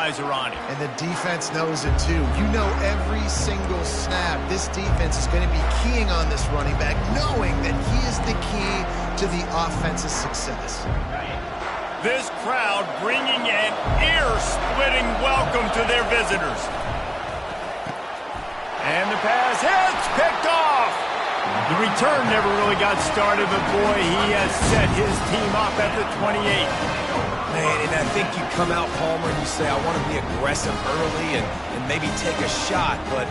guys are on him. And the defense knows it too. You know every single snap, this defense is going to be keying on this running back, knowing that he is the key to the offense's success. This crowd bringing an ear-splitting welcome to their visitors. And the pass hits, picked off. The return never really got started, but boy, he has set his team up at the 28. Man, and I think you come out, Palmer, and you say, I want to be aggressive early and maybe take a shot, but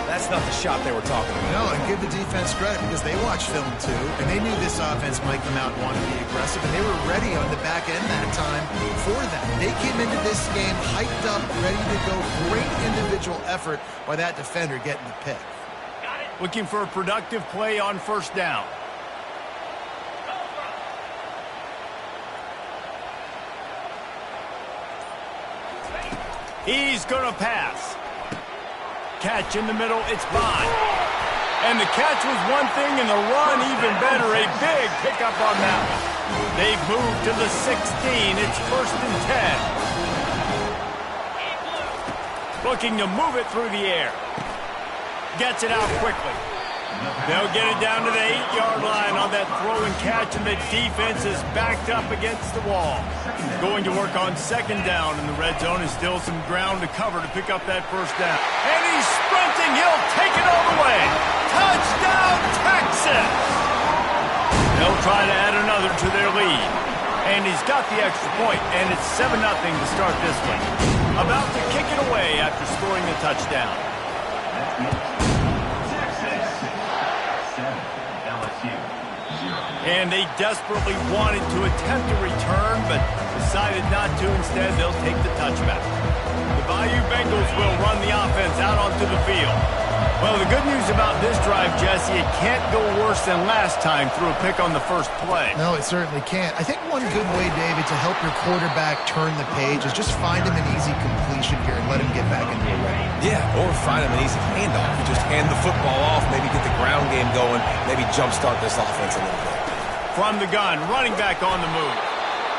that's not the shot they were talking about. No, and give the defense credit because they watched film too, and they knew this offense might come out and want to be aggressive, and they were ready on the back end that time for that. They came into this game hyped up, ready to go. Great individual effort by that defender getting the pick. Looking for a productive play on first down. He's going to pass. Catch in the middle, it's Bond. And the catch was one thing, and the run even better. A big pickup on that one. They've moved to the 16. It's 1st and 10. Looking to move it through the air. Gets it out quickly. They'll get it down to the 8-yard line on that throw and catch, and the defense is backed up against the wall. Going to work on 2nd down, and the red zone is still some ground to cover to pick up that 1st down. And he's sprinting. He'll take it all the way. Touchdown, Texas! They'll try to add another to their lead. And he's got the extra point, and it's 7-0 to start this one. About to kick it away after scoring the touchdown. And they desperately wanted to attempt a return, but decided not to. Instead, they'll take the touchback. The Bayou Bengals will run the offense out onto the field. Well, the good news about this drive, Jesse, it can't go worse than last time through a pick on the first play. No, it certainly can't. I think one good way, David, to help your quarterback turn the page is just find him an easy completion here and let him get back into the run. Yeah, or find him an easy handoff. Just hand the football off, maybe get the ground game going, maybe jumpstart this offense a little bit. From the gun, running back on the move.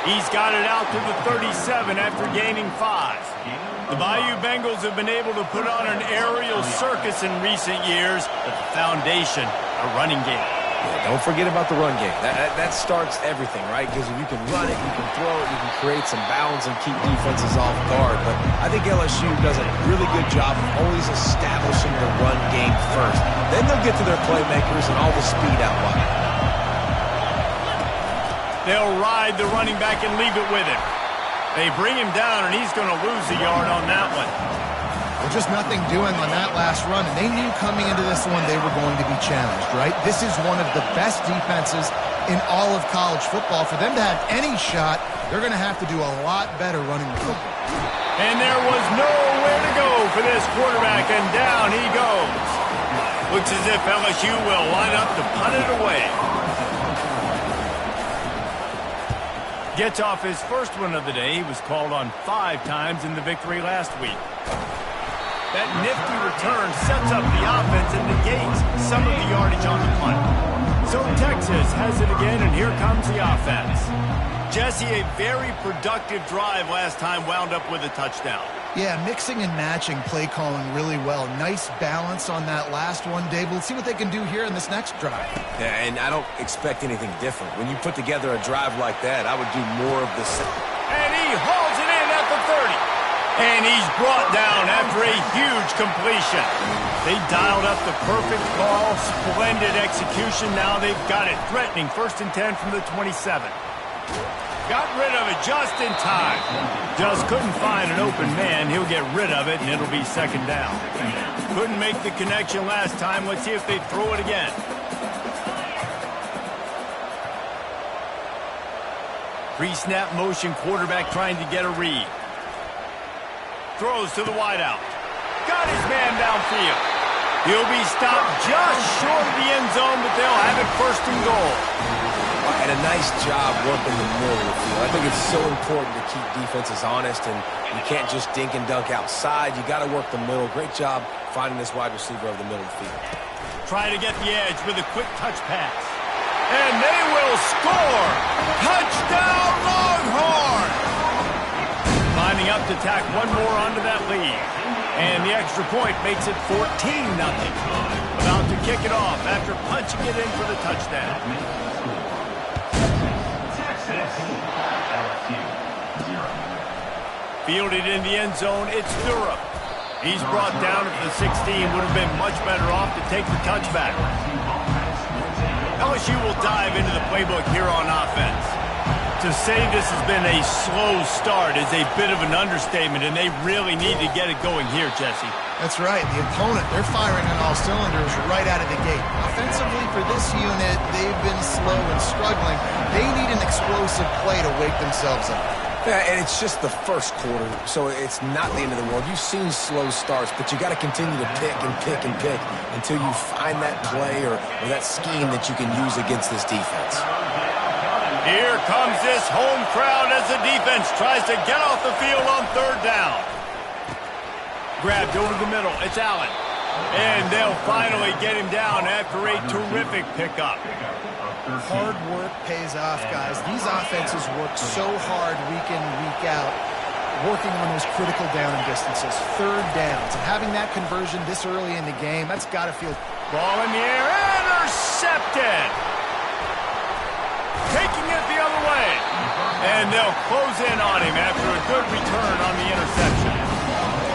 He's got it out to the 37 after gaining 5. The Bayou Bengals have been able to put on an aerial circus in recent years, but the foundation, a running game. Yeah, don't forget about the run game. That starts everything, right? Because if you can run it, you can throw it, you can create some balance and keep defenses off guard. But I think LSU does a really good job of always establishing the run game first. Then they'll get to their playmakers and all the speed out wide. They'll ride the running back and leave it with him. They bring him down, and he's going to lose a yard on that one. Well, just nothing doing on that last run, and they knew coming into this one they were going to be challenged, right? This is one of the best defenses in all of college football. For them to have any shot, they're going to have to do a lot better running the football. And there was nowhere to go for this quarterback, and down he goes. Looks as if LSU will line up to punt it away. Gets off his first one of the day. He was called on 5 times in the victory last week. That nifty return sets up the offense and negates some of the yardage on the punt. So Texas has it again, and here comes the offense. Jesse, a very productive drive last time wound up with a touchdown. Yeah, mixing and matching play calling really well. Nice balance on that last one, Dave. We'll see what they can do here in this next drive. Yeah, and I don't expect anything different. When you put together a drive like that, I would do more of the same. And he hauls it in at the 30. And he's brought down after a huge completion. They dialed up the perfect call, splendid execution. Now they've got it threatening 1st and 10 from the 27. Got rid of it just in time. Just couldn't find an open man. He'll get rid of it, and it'll be 2nd down. Couldn't make the connection last time. Let's see if they throw it again. Pre-snap motion, quarterback trying to get a read. Throws to the wideout. Got his man downfield. He'll be stopped just short of the end zone, but they'll have it 1st and goal. And a nice job working the middle of the field. I think it's so important to keep defenses honest, and you can't just dink and dunk outside. You got to work the middle. Great job finding this wide receiver over the middle of the field. Try to get the edge with a quick touch pass. And they will score! Touchdown, Longhorns! Climbing up to tack one more onto that lead. And the extra point makes it 14-0. About to kick it off after punching it in for the touchdown. Fielded in the end zone, it's Durham. He's brought down at the 16, would have been much better off to take the touchback. LSU will dive into the playbook here on offense. To say this has been a slow start is a bit of an understatement, and they really need to get it going here, Jesse. That's right. The opponent, they're firing on all cylinders right out of the gate. Offensively, for this unit, they've been slow and struggling. They need an explosive play to wake themselves up. Yeah, and it's just the first quarter, so it's not the end of the world. You've seen slow starts, but you got to continue to pick and pick and pick until you find that play or that scheme that you can use against this defense. Here comes this home crowd as the defense tries to get off the field on third down. Grabbed over the middle. It's Allen. And they'll finally get him down after a terrific pickup. Hard work pays off, guys. These offenses work so hard week in, week out, working on those critical down and distances, third downs. And having that conversion this early in the game, that's got to feel... Ball in the air, intercepted! Taking it the other way. And they'll close in on him after a good return on the interception.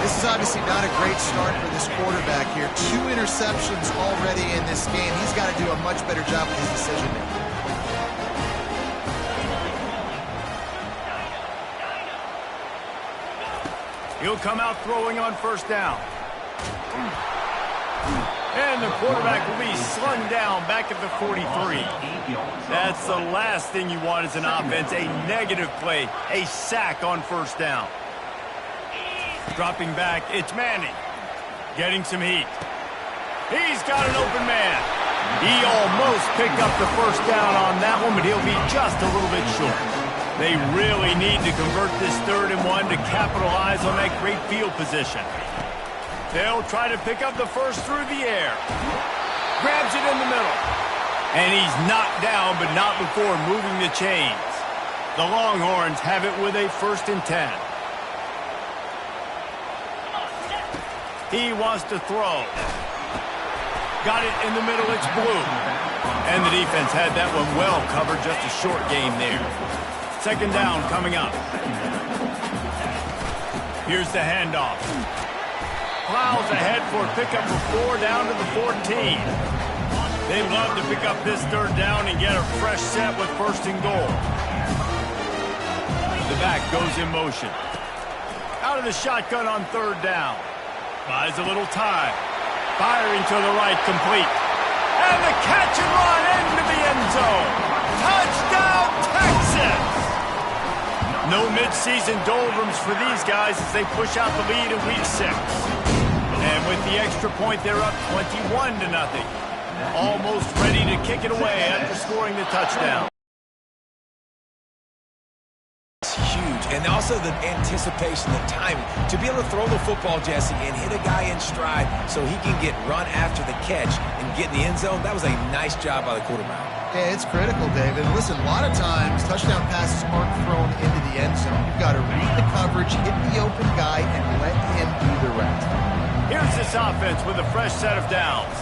This is obviously not a great start for this quarterback here. 2 interceptions already in this game. He's got to do a much better job with his decision-making. He'll come out throwing on first down. And the quarterback will be slung down back at the 43. That's the last thing you want as an offense, a negative play, a sack on first down. Dropping back, it's Manning. Getting some heat. He's got an open man. He almost picked up the first down on that one, but he'll be just a little bit short. They really need to convert this 3rd and 1 to capitalize on that great field position. They'll try to pick up the first through the air. Grabs it in the middle. And he's knocked down, but not before moving the chains. The Longhorns have it with a 1st and 10. He wants to throw. Got it in the middle, it's Blue. And the defense had that one well covered, just a short game there. 2nd down coming up. Here's the handoff. Plows ahead for a pickup of 4 down to the 14. They'd love to pick up this 3rd down and get a fresh set with 1st and goal. The back goes in motion. Out of the shotgun on 3rd down. Buys a little time. Firing to the right, complete. And the catch and run into the end zone. Touchdown, Texas! No midseason doldrums for these guys as they push out the lead in week 6. And with the extra point, they're up 21-0. Almost ready to kick it away after scoring the touchdown. Huge, and also the anticipation, the timing. To be able to throw the football, Jesse, and hit a guy in stride so he can get run after the catch and get in the end zone, that was a nice job by the quarterback. Yeah, it's critical, David. Listen, a lot of times touchdown passes aren't thrown into the end zone. You've got to read the coverage, hit the open guy, and let him do the rest. Here's this offense with a fresh set of downs.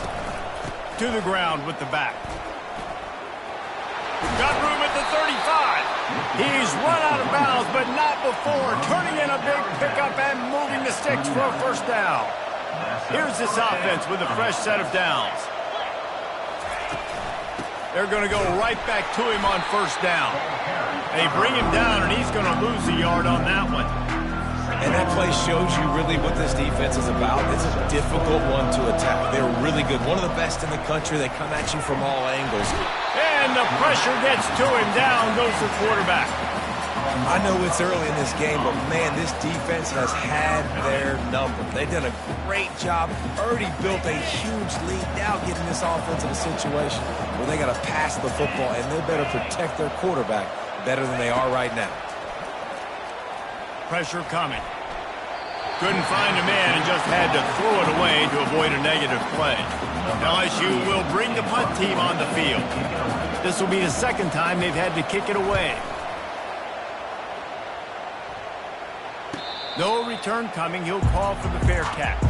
To the ground with the back. Got room at the 35. He's run out of bounds, but not before turning in a big pickup and moving the sticks for a 1st down. Here's this offense with a fresh set of downs. They're going to go right back to him on 1st down. They bring him down, and he's going to lose a yard on that one. And that play shows you really what this defense is about. It's a difficult one to attack. They're really good. One of the best in the country. They come at you from all angles. And the pressure gets to him. Down goes the quarterback. I know it's early in this game, but, man, this defense has had their number. They've done a great job. Already built a huge lead. Now getting this offense in a situation where they got to pass the football, and they better protect their quarterback better than they are right now. Pressure coming. Couldn't find a man and just had to throw it away to avoid a negative play. LSU will bring the punt team on the field. This will be the 2nd time they've had to kick it away. No return coming. He'll call for the fair catch.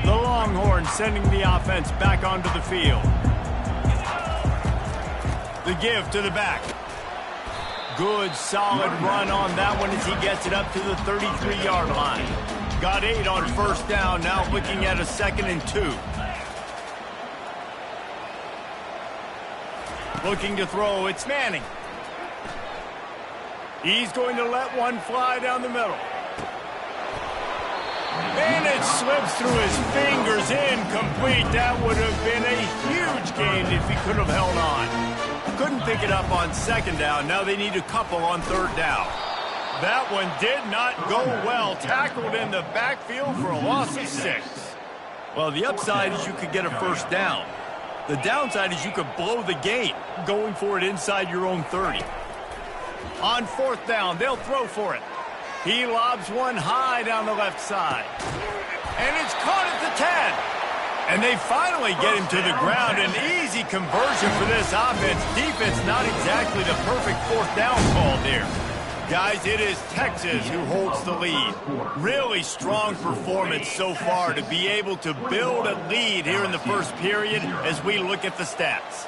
The Longhorns sending the offense back onto the field. The give to the back. Good, solid run on that one as he gets it up to the 33-yard line. Got 8 on first down, now looking at a 2nd and 2. Looking to throw, it's Manning. He's going to let one fly down the middle. And it slips through his fingers, incomplete. That would have been a huge gain if he could have held on. Couldn't pick it up on 2nd down. Now they need a couple on 3rd down. That one did not go well. Tackled in the backfield for a loss of 6. Well, the upside is you could get a first down. The downside is you could blow the game going for it inside your own 30. On 4th down, they'll throw for it. He lobs one high down the left side. And it's caught at the 10. And they finally get him to the ground. An easy conversion for this offense. Defense not exactly the perfect 4th down call there. Guys, it is Texas who holds the lead. Really strong performance so far to be able to build a lead here in the first period as we look at the stats.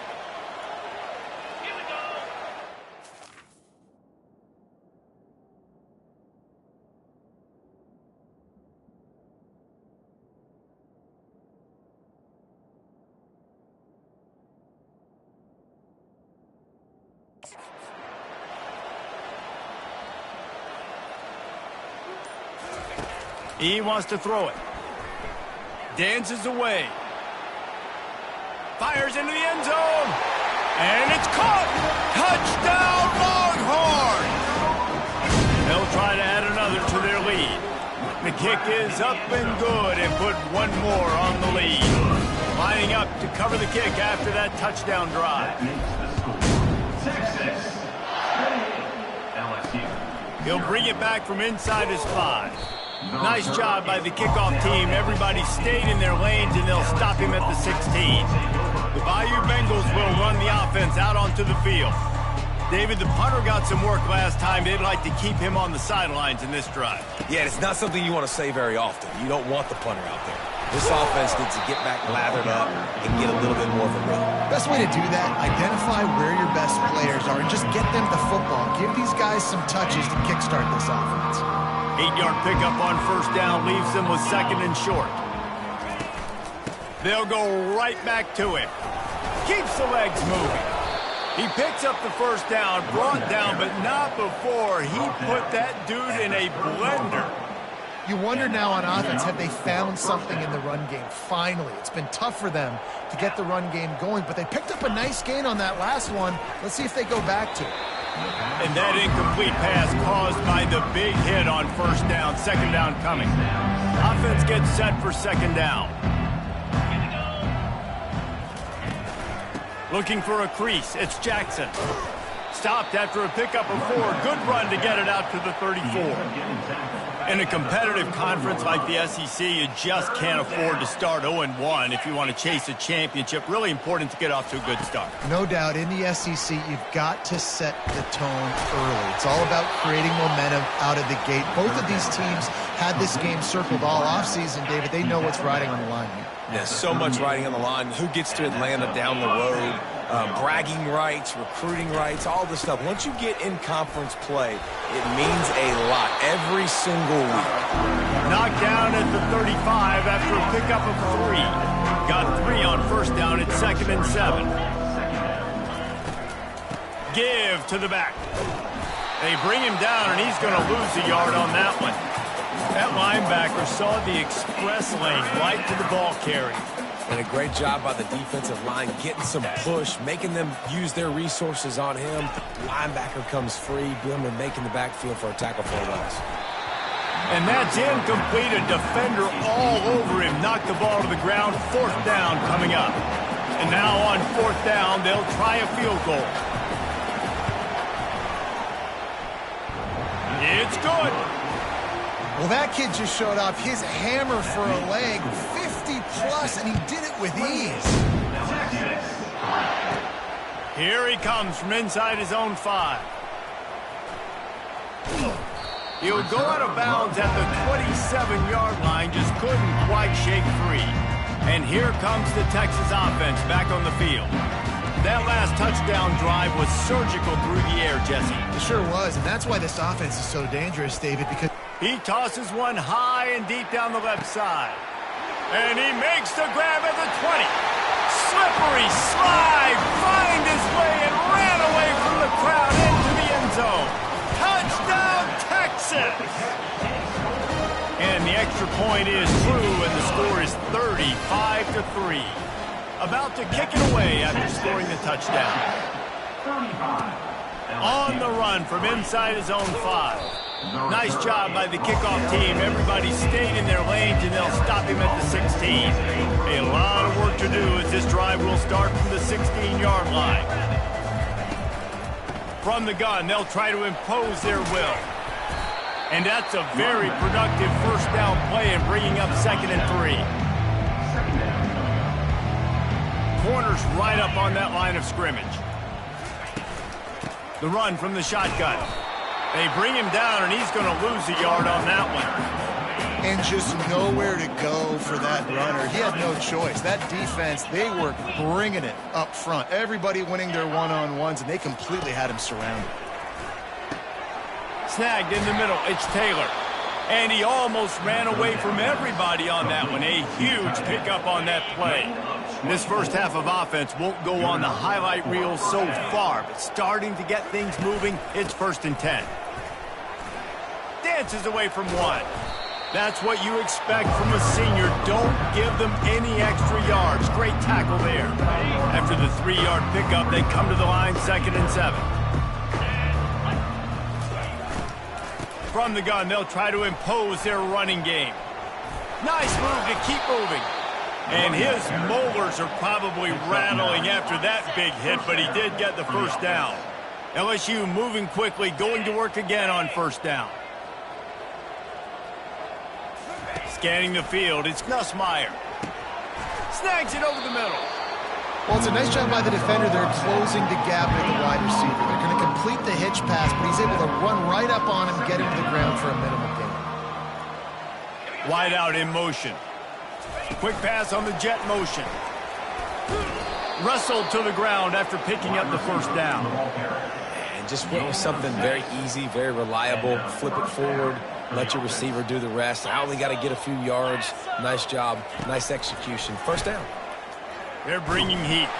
He wants to throw it. Dances away. Fires into the end zone. And it's caught. Touchdown, Longhorns! They'll try to add another to their lead. The kick is up and good and put one more on the lead. Lining up to cover the kick after that touchdown drive. He'll bring it back from inside his 5. Nice job by the kickoff team. Everybody stayed in their lanes, and they'll stop him at the 16. The Bayou Bengals will run the offense out onto the field. David, the punter got some work last time. They'd like to keep him on the sidelines in this drive. Yeah, it's not something you want to say very often. You don't want the punter out there. This offense needs to get back lathered up and get a little bit more of a rhythm. Best way to do that, identify where your best players are and just get them the football. Give these guys some touches to kickstart this offense. 8-yard pickup on first down leaves them with 2nd and short. They'll go right back to him. Keeps the legs moving. He picks up the first down, brought down, but not before he put that dude in a blender. You wonder now on offense, have they found something in the run game? Finally, it's been tough for them to get the run game going, but they picked up a nice gain on that last one. Let's see if they go back to it. And that incomplete pass caused by the big hit on first down, 2nd down coming. Offense gets set for 2nd down. Looking for a crease, it's Jackson. Stopped after a pickup of 4. Good run to get it out to the 34. In a competitive conference like the SEC, you just can't afford to start 0-1 if you want to chase a championship. Really important to get off to a good start. No doubt, in the SEC, you've got to set the tone early. It's all about creating momentum out of the gate. Both of these teams had this game circled all offseason, David. They know what's riding on the line here. Yeah, so much riding on the line. Who gets to Atlanta down the road? Bragging rights, recruiting rights, all this stuff. Once you get in conference play, it means a lot every single week. Knocked down at the 35 after a pickup of 3. Got 3 on first down at 2nd and 7. Give to the back. They bring him down, and he's going to lose a yard on that one. That linebacker saw the express lane right to the ball carrier. And a great job by the defensive line getting some push, making them use their resources on him. Linebacker comes free, boom, and making the backfield for a tackle for a loss. And that's incomplete. A defender all over him. Knocked the ball to the ground. 4th down coming up. And now on 4th down, they'll try a field goal. It's good. Well, that kid just showed off his hammer for a leg, 50-plus, and he did it with ease. Here he comes from inside his own 5. He'll go out of bounds at the 27-yard line, just couldn't quite shake free. And here comes the Texas offense back on the field. That last touchdown drive was surgical through the air, Jesse. It sure was, and that's why this offense is so dangerous, David, because he tosses one high and deep down the left side. And he makes the grab at the 20. Slippery slide, find his way and ran away from the crowd into the end zone. Touchdown, Texas! And the extra point is true, and the score is 35-3. About to kick it away after scoring the touchdown. On the run from inside his own 5. Nice job by the kickoff team. Everybody stayed in their lanes, and they'll stop him at the 16. A lot of work to do as this drive will start from the 16-yard line. From the gun, they'll try to impose their will. And that's a very productive first down play in bringing up 2nd and 3. Corners right up on that line of scrimmage. The run from the shotgun. They bring him down, and he's going to lose a yard on that one. And just nowhere to go for that runner. He had no choice. That defense, they were bringing it up front. Everybody winning their one-on-ones, and they completely had him surrounded. Snagged in the middle, it's Taylor. And he almost ran away from everybody on that one. A huge pickup on that play. This first half of offense won't go on the highlight reel so far, but starting to get things moving, it's 1st and 10. Dances away from 1. That's what you expect from a senior. Don't give them any extra yards. Great tackle there. After the 3-yard pickup, they come to the line 2nd and 7. From the gun, they'll try to impose their running game. Nice move to keep moving. And his molars are probably rattling after that big hit, but he did get the first down. LSU moving quickly, going to work again on 1st down. Scanning the field, it's Nussmeier. Snags it over the middle. Well, it's a nice job by the defender. They're closing the gap with the wide receiver. They're going to complete the hitch pass, but he's able to run right up on him, get him to the ground for a minimal gain. Wide out in motion. Quick pass on the jet motion. Wrestled to the ground after picking up the first down. And just went with something very easy, very reliable. Flip it forward, let your receiver do the rest. I only got to get a few yards. Nice job, nice execution. First down. They're bringing heat.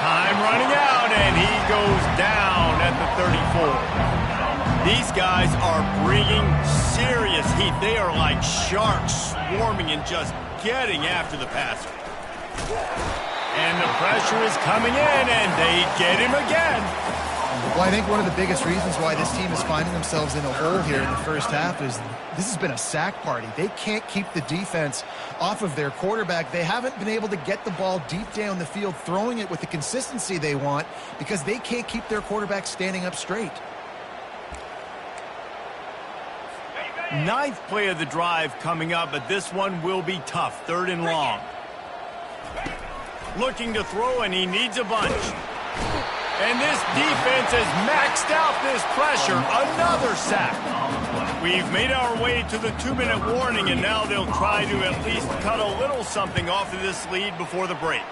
Time running out, and he goes down at the 34. These guys are bringing serious heat. They are like sharks swarming and just getting after the passer. And the pressure is coming in, and they get him again. Well, I think one of the biggest reasons why this team is finding themselves in a hole here in the first half is this has been a sack party. They can't keep the defense off of their quarterback. They haven't been able to get the ball deep down the field, throwing it with the consistency they want because they can't keep their quarterback standing up straight. 9th play of the drive coming up, but this one will be tough. 3rd and long. Looking to throw, and he needs a bunch. And this defense has maxed out this pressure. Another sack. We've made our way to the 2-minute warning, and now they'll try to at least cut a little something off of this lead before the break.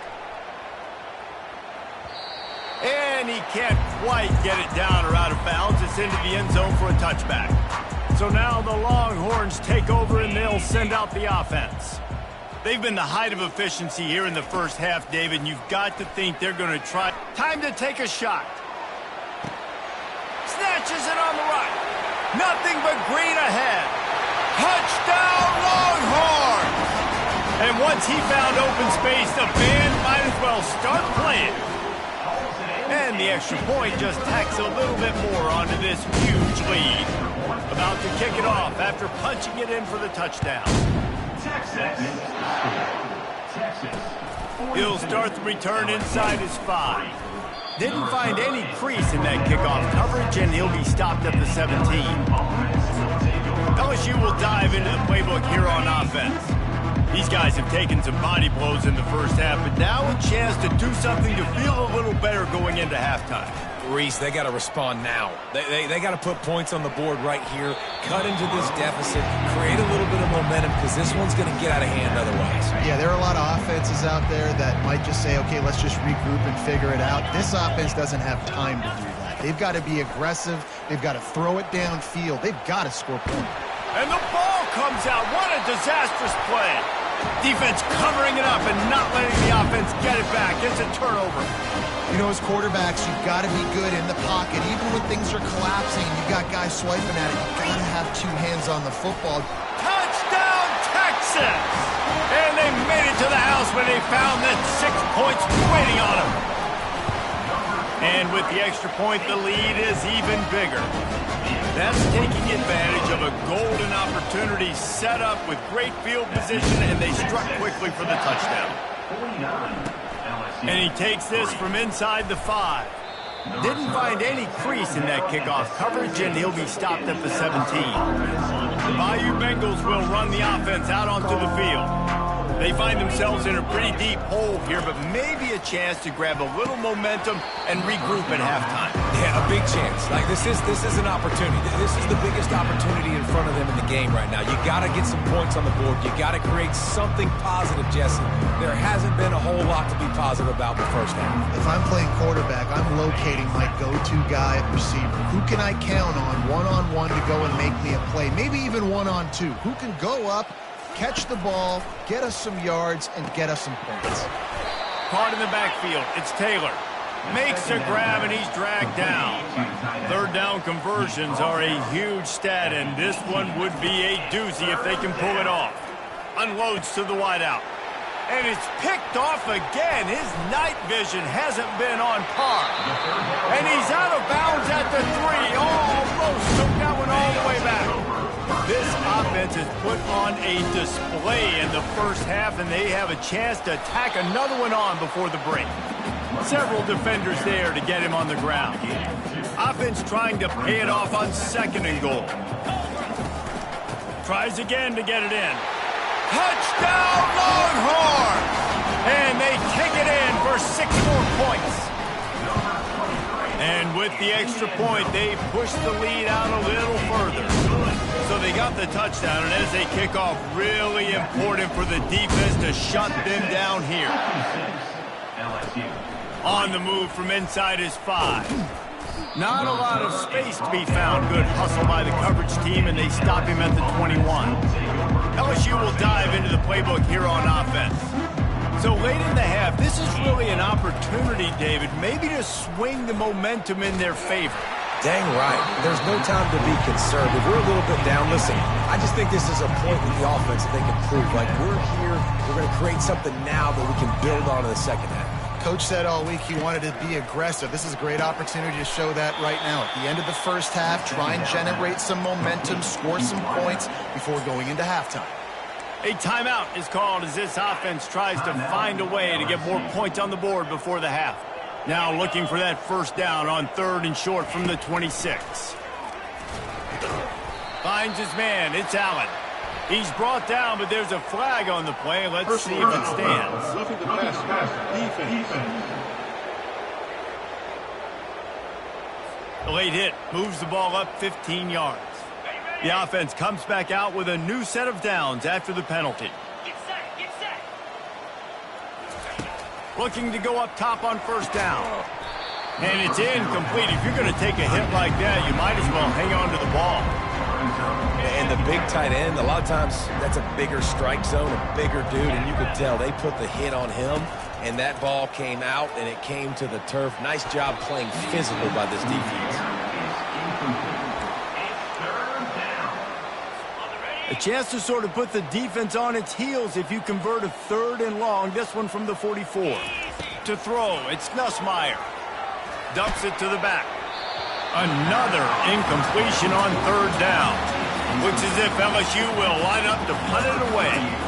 And he can't quite get it down or out of bounds. It's into the end zone for a touchback. So now the Longhorns take over, and they'll send out the offense. They've been the height of efficiency here in the first half, David, and you've got to think they're going to try. Time to take a shot. Snatches it on the right. Nothing but green ahead. Touchdown, Longhorns! And once he found open space, the band might as well start playing. And the extra point just tacks a little bit more onto this huge lead. About to kick it off after punching it in for the touchdown. He'll start the return inside his 5. Didn't find any crease in that kickoff coverage, and he'll be stopped at the 17. LSU will dive into the playbook here on offense. These guys have taken some body blows in the first half, but now a chance to do something to feel a little better going into halftime. Reese, they got to respond now. They got to put points on the board right here, cut into this deficit, create a little bit of momentum because this one's going to get out of hand otherwise. Yeah, there are a lot of offenses out there that might just say, okay, let's just regroup and figure it out. This offense doesn't have time to do that. They've got to be aggressive. They've got to throw it downfield. They've got to score points. And the ball comes out. What a disastrous play. Defense covering it up and not letting the offense get it back. It's a turnover. You know, as quarterbacks, you've got to be good in the pocket. Even when things are collapsing and you've got guys swiping at it, you've got to have two hands on the football. Touchdown, Texas! And they made it to the house when they found that 6 points waiting on them. And with the extra point, the lead is even bigger. That's taking advantage of a golden opportunity set up with great field position, and they struck quickly for the touchdown. And he takes this from inside the 5. Didn't find any crease in that kickoff coverage, and he'll be stopped at the 17. The Bayou Bengals will run the offense out onto the field. They find themselves in a pretty deep hole here, but maybe a chance to grab a little momentum and regroup at halftime. Yeah, a big chance. Like this is an opportunity. This is the biggest opportunity in front of them in the game right now. You got to get some points on the board. You got to create something positive, Jesse. There hasn't been a whole lot to be positive about the first half. If I'm playing quarterback, I'm locating my go-to guy at receiver. Who can I count on one-on-one to go and make me a play? Maybe even one-on-two. Who can go up, catch the ball, get us some yards, and get us some points? Caught in the backfield. It's Taylor. Makes a grab, and he's dragged down. Third down conversions are a huge stat, and this one would be a doozy if they can pull it off. Unloads to the wideout. And it's picked off again. His night vision hasn't been on par. And he's out of bounds at the 3. Almost took that one all the way back. This offense has put on a display in the first half, and they have a chance to tack another one on before the break. Several defenders there to get him on the ground. Offense trying to pay it off on 2nd and goal. Tries again to get it in. Touchdown, Longhorns! And they take it in for 6 more points. And with the extra point, they push the lead out a little further. So they got the touchdown, and as they kick off, really important for the defense to shut them down here. On the move from inside his 5. Not a lot of space to be found. Good hustle by the coverage team, and they stop him at the 21. LSU will dive into the playbook here on offense. So late in the half, this is really an opportunity, David, maybe to swing the momentum in their favor. Dang right. There's no time to be concerned. If we're a little bit down, listen, I just think this is a point with the offense that they can prove. Like, we're here, we're going to create something now that we can build on in the second half. Coach said all week he wanted to be aggressive. This is a great opportunity to show that right now. At the end of the first half, try and generate some momentum, score some points before going into halftime. A timeout is called as this offense tries to find a way to get more points on the board before the half. Now looking for that first down on 3rd and short from the 26. Finds his man. It's Allen. He's brought down, but there's a flag on the play. Let's see if it stands. The late hit moves the ball up 15 yards. The offense comes back out with a new set of downs after the penalty. Looking to go up top on first down. And it's incomplete. If you're going to take a hit like that, you might as well hang on to the ball. And the big tight end, a lot of times that's a bigger strike zone, a bigger dude, and you could tell they put the hit on him, and that ball came out, and it came to the turf. Nice job playing physical by this defense. A chance to sort of put the defense on its heels if you convert a 3rd and long. This one from the 44. To throw, it's Nussmeier. Dumps it to the back. Another incompletion on 3rd down. Looks as if LSU will line up to punt it away.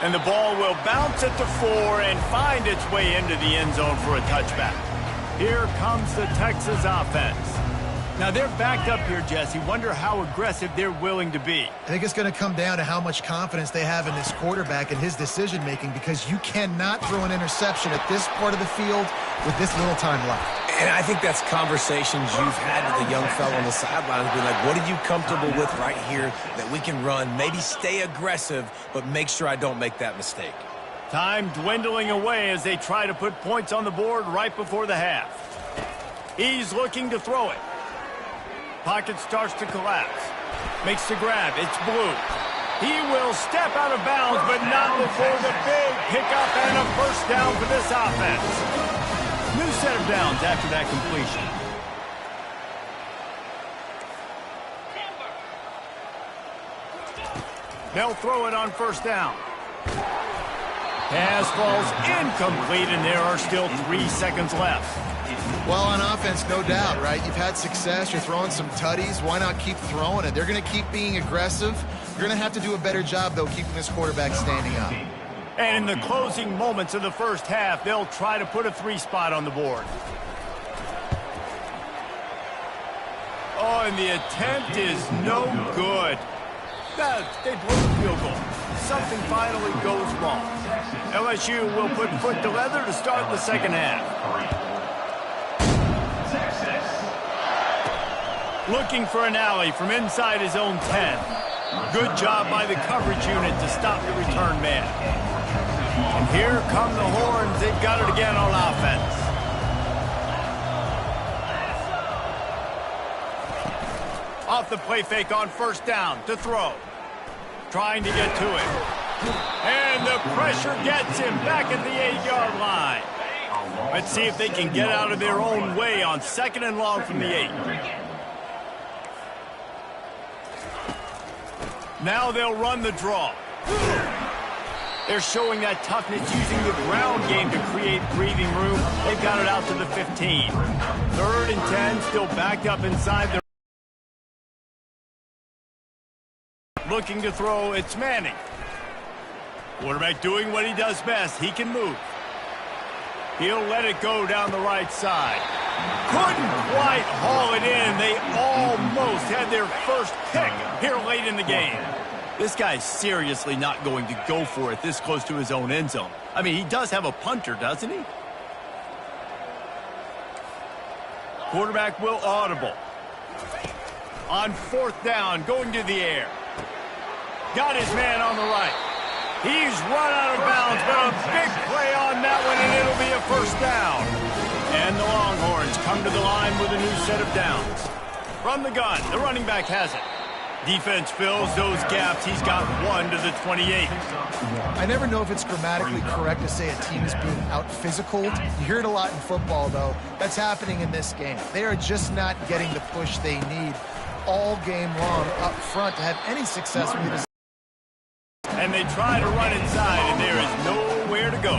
And the ball will bounce at the 4 and find its way into the end zone for a touchback. Here comes the Texas offense. Now they're backed up here, Jesse. Wonder how aggressive they're willing to be. I think it's going to come down to how much confidence they have in this quarterback and his decision-making, because you cannot throw an interception at this part of the field with this little time left. And I think that's conversations you've had with the young fellow on the sidelines. Be like, what are you comfortable with right here that we can run? Maybe stay aggressive, but make sure I don't make that mistake. Time dwindling away as they try to put points on the board right before the half. He's looking to throw it. Pocket starts to collapse. Makes the grab. It's Blue. He will step out of bounds, but not before the big pickup and a first down for this offense. New set of downs after that completion. They'll throw it on first down. Pass falls incomplete, and there are still 3 seconds left. Well, on offense, no doubt, right? You've had success. You're throwing some tutties. Why not keep throwing it? They're going to keep being aggressive. You're going to have to do a better job, though, keeping this quarterback standing up. And in the closing moments of the first half, they'll try to put a 3 spot on the board. Oh, and the attempt is no good. They blew the field goal. Something finally goes wrong. LSU will put foot to leather to start the second half. Looking for an alley from inside his own 10. Good job by the coverage unit to stop the return man. And here come the horns. They've got it again on offense. Off the play fake on first down to throw. Trying to get to it. And the pressure gets him back at the 8-yard line. Let's see if they can get out of their own way on 2nd and long from the 8. Now they'll run the draw. They're showing that toughness using the ground game to create breathing room. They've got it out to the 15. 3rd and 10, still backed up inside their... Looking to throw, it's Manning. Quarterback doing what he does best. He can move. He'll let it go down the right side. Couldn't quite haul it in. They almost had their first pick here late in the game. This guy's seriously not going to go for it this close to his own end zone. I mean, he does have a punter, doesn't he? Quarterback will audible. On 4th down, going to the air. Got his man on the right. He's run out of bounds, but a big play on that one, and it'll be a first down. And the Longhorns come to the line with a new set of downs. From the gun, the running back has it. Defense fills those gaps. He's got 1 to the 28. I never know if it's grammatically correct to say a team is being out-physicaled. You hear it a lot in football, though. That's happening in this game. They are just not getting the push they need all game long up front to have any success with this. And they try to run inside, and there is nowhere to go.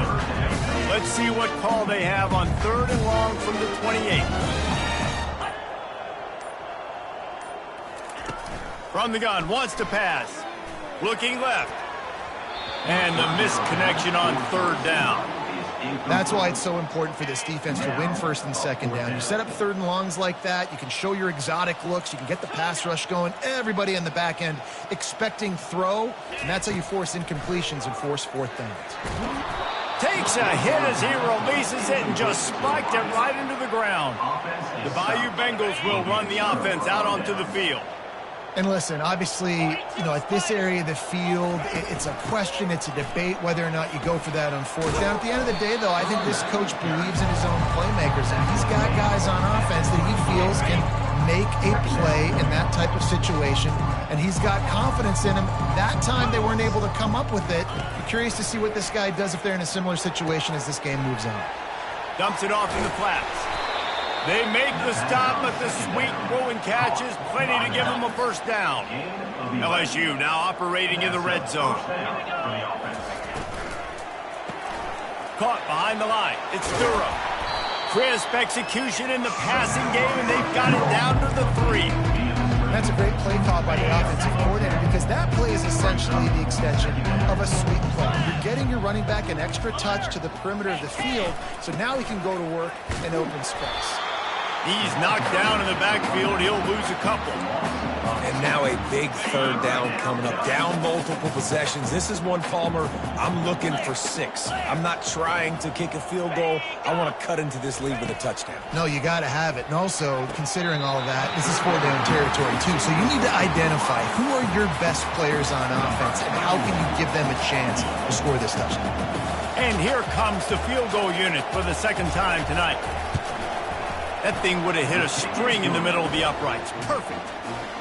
Let's see what call they have on 3rd and long from the 28. From the gun, wants to pass. Looking left. And the missed connection on 3rd down. That's why it's so important for this defense to win 1st and 2nd down. You set up 3rd and longs like that, you can show your exotic looks, you can get the pass rush going, everybody on the back end expecting throw, and that's how you force incompletions and force 4th downs. Takes a hit as he releases it and just spiked it right into the ground. The Bayou Bengals will run the offense out onto the field. And listen, obviously, you know, at this area of the field, it's a question, it's a debate whether or not you go for that on 4th down. At the end of the day, though, I think this coach believes in his own playmakers, and he's got guys on offense that he feels can make a play in that type of situation, and he's got confidence in him. That time they weren't able to come up with it. I'm curious to see what this guy does if they're in a similar situation as this game moves on. Dumps it off in the flats. They make the stop, but the sweet throw and catch is plenty to give them a first down. LSU now operating in the red zone. Caught behind the line. It's Duro. Crisp execution in the passing game, and they've got it down to the 3. That's a great play call by the offensive coordinator, because that play is essentially the extension of a sweep play. You're getting your running back an extra touch to the perimeter of the field, so now he can go to work in open space. He's knocked down in the backfield. He'll lose a couple. And now a big third down coming up. Down multiple possessions. This is one, Palmer, I'm looking for 6. I'm not trying to kick a field goal. I want to cut into this lead with a touchdown. No, you got to have it. And also, considering all of that, this is 4-down territory, too. So you need to identify who are your best players on offense and how can you give them a chance to score this touchdown. And here comes the field goal unit for the second time tonight. That thing would have hit a string in the middle of the uprights. Perfect.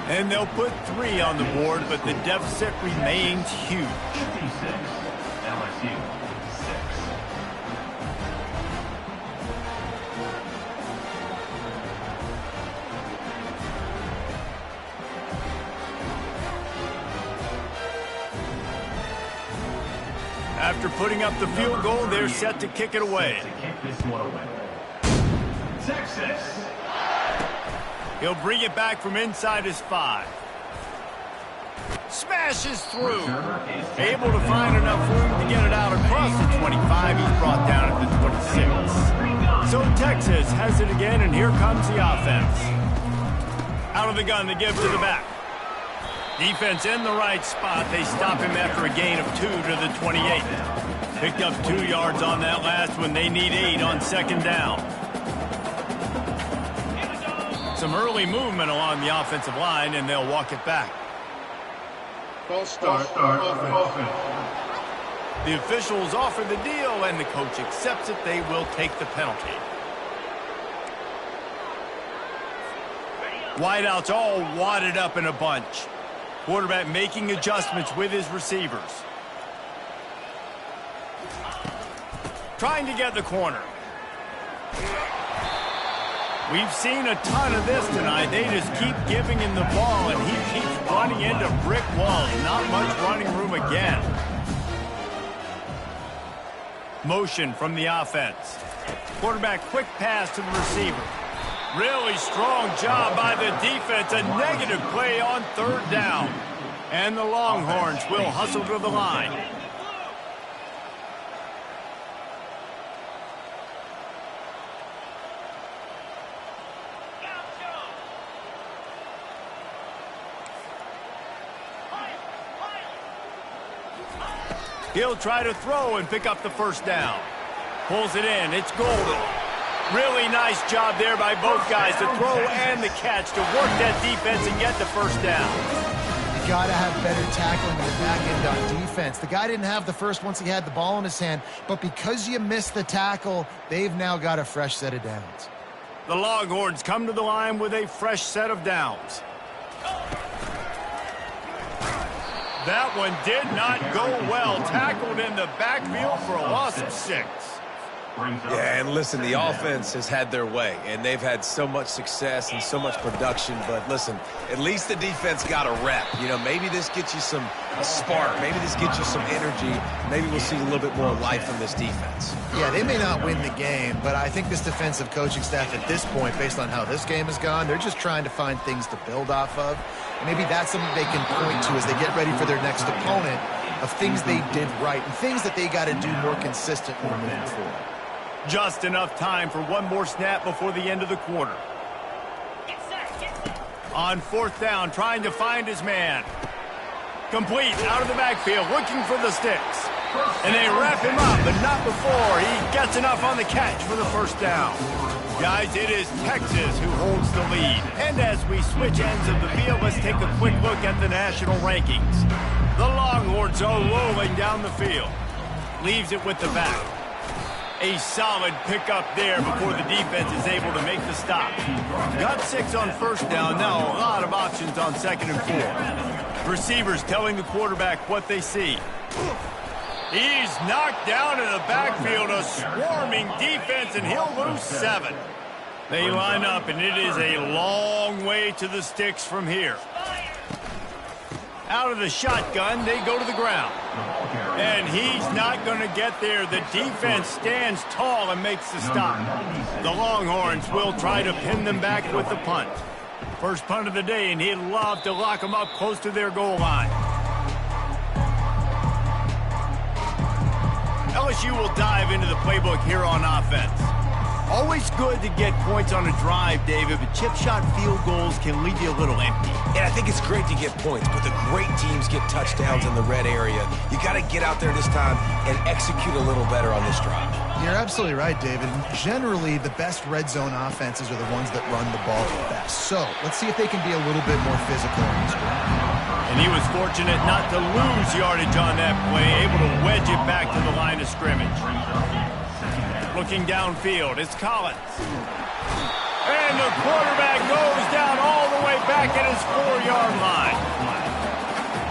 And they'll put 3 on the board, but the deficit remains huge. LSU 6. After putting up the field goal, they're set to kick it away. Texas. He'll bring it back from inside his 5. Smashes through. Able to find enough room to get it out across the 25. He's brought down at the 26. So Texas has it again, and here comes the offense. Out of the gun, they give to the back. Defense in the right spot. They stop him after a gain of 2 to the 28. Picked up 2 yards on that last one. They need 8 on second down. Some early movement along the offensive line, and they'll walk it back. False start. Offense. The officials offer the deal, and the coach accepts it. They will take the penalty. Wideouts all wadded up in a bunch. Quarterback making adjustments with his receivers. Trying to get the corner. We've seen a ton of this tonight. They just keep giving him the ball, and he keeps running into brick walls. Not much running room again. Motion from the offense. Quarterback quick pass to the receiver. Really strong job by the defense. A negative play on third down. And the Longhorns will hustle to the line. He'll try to throw and pick up the first down. Pulls it in. It's Golden. Really nice job there by both guys to throw and the catch to work that defense and get the first down. You got to have better tackling in the back end on defense. The guy didn't have the first once he had the ball in his hand, but because you missed the tackle, they've now got a fresh set of downs. The Longhorns come to the line with a fresh set of downs. That one did not go well. Tackled in the backfield for a loss of 6. Yeah, and listen, the offense has had their way, and they've had so much success and so much production. But listen, at least the defense got a rep. You know, maybe this gets you a spark. Maybe this gets you some energy. Maybe we'll see a little bit more life from this defense. Yeah, they may not win the game, but I think this defensive coaching staff at this point, based on how this game has gone, they're just trying to find things to build off of. And maybe that's something they can point to as they get ready for their next opponent, of things they did right and things that they got to do more consistently moving forward. Just enough time for one more snap before the end of the quarter. On fourth down, trying to find his man. Complete, out of the backfield, looking for the sticks. And they wrap him up, but not before he gets enough on the catch for the first down. Guys, it is Texas who holds the lead. And as we switch ends of the field, let's take a quick look at the national rankings. The Longhorns are rolling down the field. Leaves it with the back. A solid pickup there before the defense is able to make the stop. Got 6 on first down. Now a lot of options on second and 4. Receivers telling the quarterback what they see. He's knocked down in the backfield. A swarming defense, and he'll lose 7. They line up, and it is a long way to the sticks from here. Out of the shotgun, they go to the ground. And he's not going to get there. The defense stands tall and makes the stop. The Longhorns will try to pin them back with the punt. First punt of the day, and he'd love to lock them up close to their goal line. LSU will dive into the playbook here on offense. Always good to get points on a drive, David, but chip shot field goals can leave you a little empty. And I think it's great to get points, but the great teams get touchdowns in the red area. You got to get out there this time and execute a little better on this drive. You're absolutely right, David. Generally, the best red zone offenses are the ones that run the ball the best. So let's see if they can be a little bit more physical on this drive. And he was fortunate not to lose yardage on that play, able to wedge it back to the line of scrimmage. Looking downfield, it's Collins. And the quarterback goes down all the way back at his 4-yard line.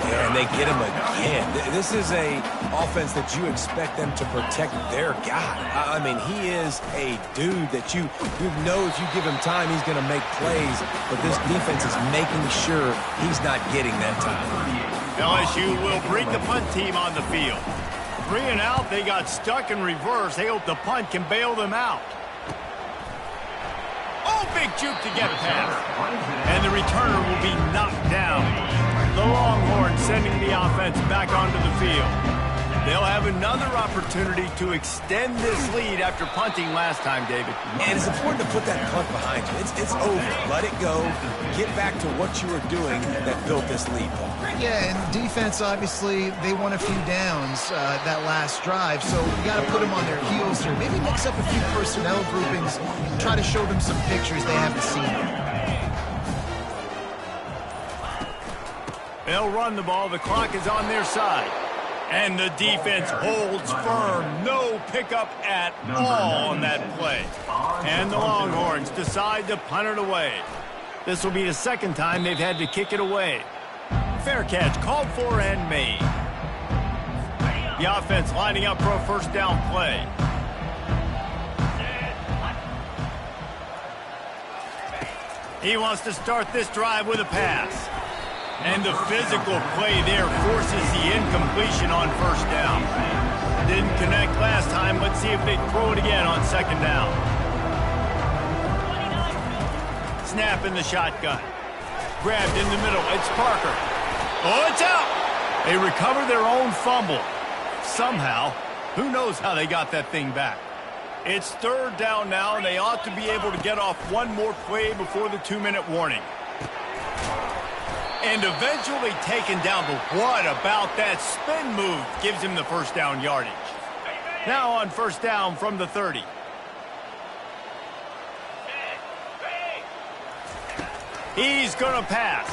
And they get him again. This is a offense that you expect them to protect their guy. I mean, he is a dude that you know if you give him time, he's going to make plays. But this defense is making sure he's not getting that time. LSU will bring the punt team on the field. 3 and out, they got stuck in reverse. They hope the punt can bail them out. Oh, big juke to get past. And the returner will be knocked down. The Longhorns sending the offense back onto the field. They'll have another opportunity to extend this lead after punting last time, David. And it's important to put that punt behind you. It's over. Let it go. Get back to what you were doing that built this lead, Paul. Yeah, and defense, obviously, they won a few downs that last drive, so you got to put them on their heels here. Maybe mix up a few personnel groupings and try to show them some pictures they haven't seen. They'll run the ball. The clock is on their side. And the defense holds firm. No pickup at all on that play. And the Longhorns decide to punt it away. This will be the second time they've had to kick it away. Fair catch called for and made. The offense lining up for a first down play. He wants to start this drive with a pass. And the physical play there forces the incompletion on first down. Didn't connect last time. Let's see if they throw it again on second down. Snap in the shotgun. Grabbed in the middle. It's Parker. Oh, it's out. They recover their own fumble. Somehow. Who knows how they got that thing back. It's third down now, and they ought to be able to get off one more play before the 2-minute warning. And eventually taken down, but what about that spin move gives him the first down yardage. Now on first down from the 30. He's going to pass.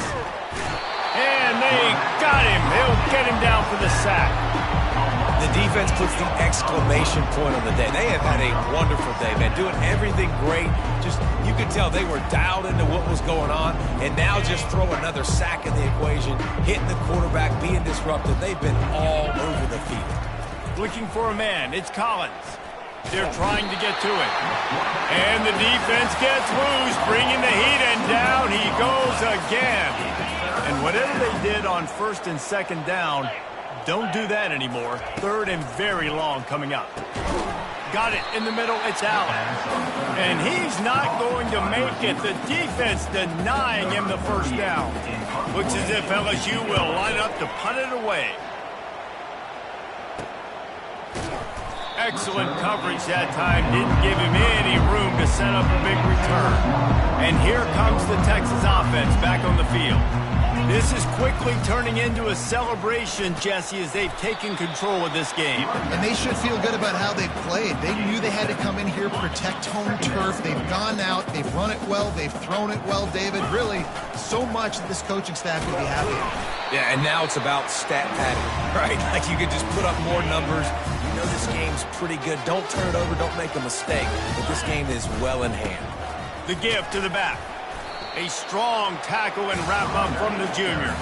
And they got him. They'll get him down for the sack. The defense puts the exclamation point on the day. They have had a wonderful day, man. Doing everything great. Just, you could tell they were dialed into what was going on. And now just throw another sack in the equation. Hitting the quarterback, being disruptive. They've been all over the field. Looking for a man. It's Collins. They're trying to get to it. And the defense gets loose, bringing the heat, and down he goes again. And whatever they did on first and second down, don't do that anymore. Third and very long coming up. Got it in the middle. It's Allen. And he's not going to make it. The defense denying him the first down. Looks as if LSU will line up to punt it away. Excellent coverage that time. Didn't give him any room to set up a big return. And here comes the Texas offense back on the field. This is quickly turning into a celebration, Jesse, as they've taken control of this game. And they should feel good about how they've played. They knew they had to come in here, protect home turf. They've gone out, they've run it well, they've thrown it well, David. Really, so much that this coaching staff would be happy with. Yeah, and now it's about stat padding, right? Like you could just put up more numbers. You know this game's pretty good. Don't turn it over, don't make a mistake. But this game is well in hand. The give to the back. A strong tackle and wrap-up from the junior.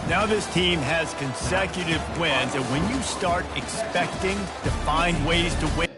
Now this team has consecutive wins, and when you start expecting to find ways to win,